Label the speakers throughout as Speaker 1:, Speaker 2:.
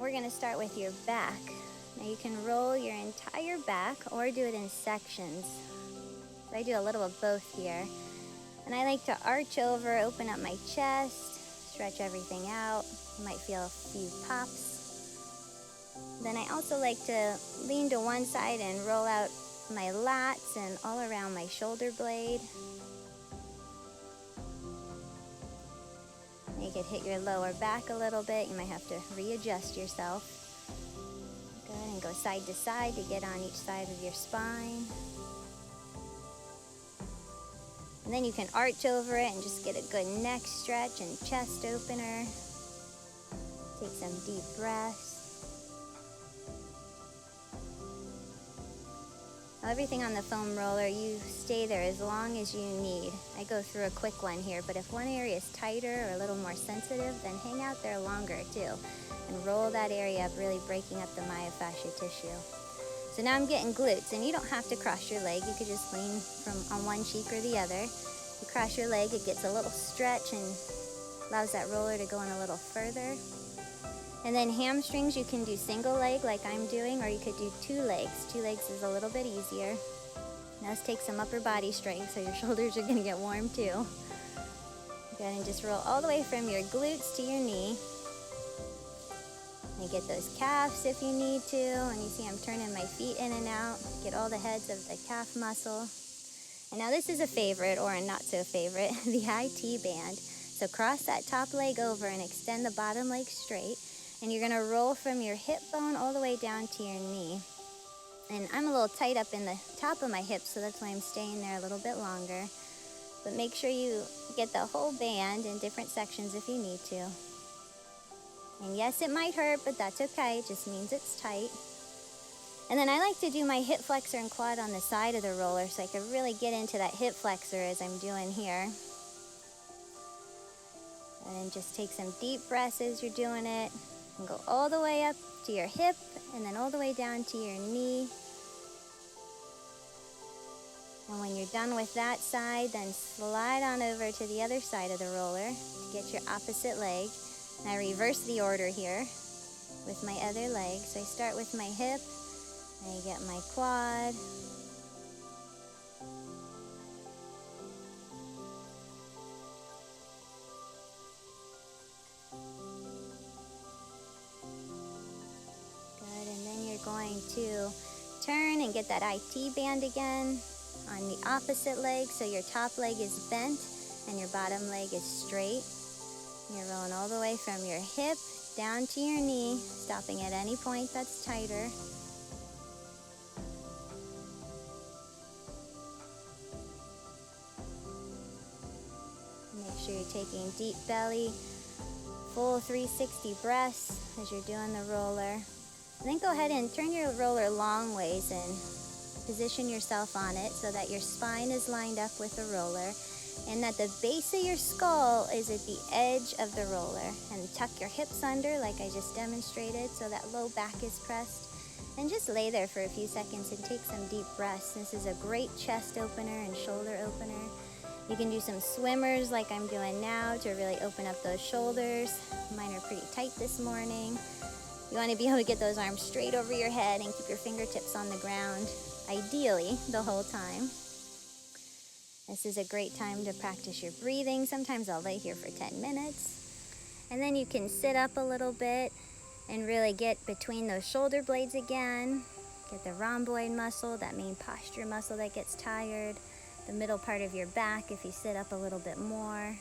Speaker 1: we're gonna start with your back. Now you can roll your entire back or do it in sections. So I do a little of both here. And I like to arch over, open up my chest, stretch everything out. You might feel a few pops. Then I also like to lean to one side and roll out my lats and all around my shoulder blade. You could hit your lower back a little bit. You might have to readjust yourself. Go ahead and go side to side to get on each side of your spine. And then you can arch over it and just get a good neck stretch and chest opener. Take some deep breaths. Now everything on the foam roller, you stay there as long as you need. I go through a quick one here, but if one area is tighter or a little more sensitive, then hang out there longer too. And roll that area up, really breaking up the myofascial tissue. So now I'm getting glutes, and you don't have to cross your leg. You could just lean on one cheek or the other. You cross your leg, it gets a little stretch and allows that roller to go in a little further. And then hamstrings, you can do single leg like I'm doing, or you could do 2 legs. 2 legs is a little bit easier. Now let's take some upper body strength, so your shoulders are gonna get warm too. Go ahead and just roll all the way from your glutes to your knee. And get those calves if you need to. And you see I'm turning my feet in and out. Get all the heads of the calf muscle. And now this is a favorite or a not so favorite, the IT band. So cross that top leg over and extend the bottom leg straight. And you're gonna roll from your hip bone all the way down to your knee. And I'm a little tight up in the top of my hips, so that's why I'm staying there a little bit longer. But make sure you get the whole band in different sections if you need to. And yes, it might hurt, but that's okay. It just means it's tight. And then I like to do my hip flexor and quad on the side of the roller so I can really get into that hip flexor as I'm doing here. And then just take some deep breaths as you're doing it. And go all the way up to your hip and then all the way down to your knee. And when you're done with that side, then slide on over to the other side of the roller to get your opposite leg. And I reverse the order here with my other leg. So I start with my hip, I get my quad, good, and then you're going to turn and get that IT band again on the opposite leg. So your top leg is bent and your bottom leg is straight. You're rolling all the way from your hip down to your knee, stopping at any point that's tighter. Make sure you're taking deep belly, full 360 breaths as you're doing the roller. And then go ahead and turn your roller long ways and position yourself on it so that your spine is lined up with the roller and that the base of your skull is at the edge of the roller. And tuck your hips under like I just demonstrated so that low back is pressed. And just lay there for a few seconds and take some deep breaths. This is a great chest opener and shoulder opener. You can do some swimmers like I'm doing now to really open up those shoulders. Mine are pretty tight this morning. You want to be able to get those arms straight over your head and keep your fingertips on the ground, ideally the whole time. This is a great time to practice your breathing. Sometimes I'll lay here for 10 minutes. And then you can sit up a little bit and really get between those shoulder blades again. Get the rhomboid muscle, that main posture muscle that gets tired. The middle part of your back if you sit up a little bit more.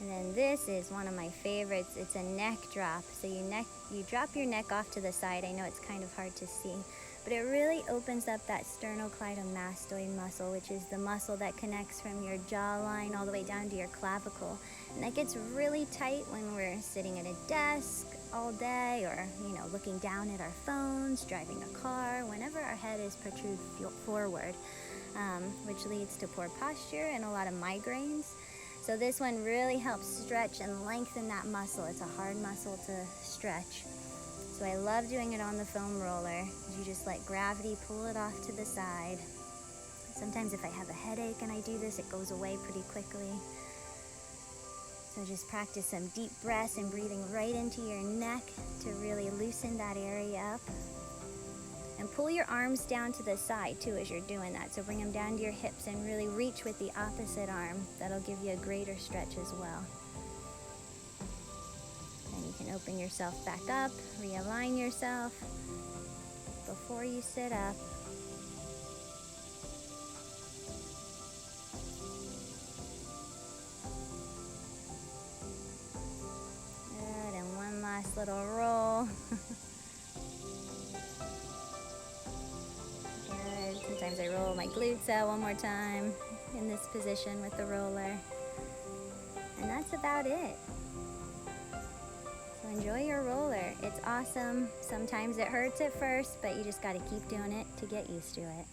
Speaker 1: And then this is one of my favorites. It's a neck drop. So you drop your neck off to the side. I know it's kind of hard to see, but it really opens up that sternocleidomastoid muscle, which is the muscle that connects from your jawline all the way down to your clavicle. And that gets really tight when we're sitting at a desk all day, or looking down at our phones, driving a car, whenever our head is protrude forward, which leads to poor posture and a lot of migraines. So this one really helps stretch and lengthen that muscle. It's a hard muscle to stretch. So I love doing it on the foam roller. You just let gravity pull it off to the side. Sometimes if I have a headache and I do this, it goes away pretty quickly. So just practice some deep breaths and breathing right into your neck to really loosen that area up. And pull your arms down to the side too as you're doing that. So bring them down to your hips and really reach with the opposite arm. That'll give you a greater stretch as well. And you can open yourself back up, realign yourself before you sit up. Good, and one last little roll. Good, sometimes I roll my glutes out one more time in this position with the roller. And that's about it. So enjoy your roller. It's awesome. Sometimes it hurts at first, but you just got to keep doing it to get used to it.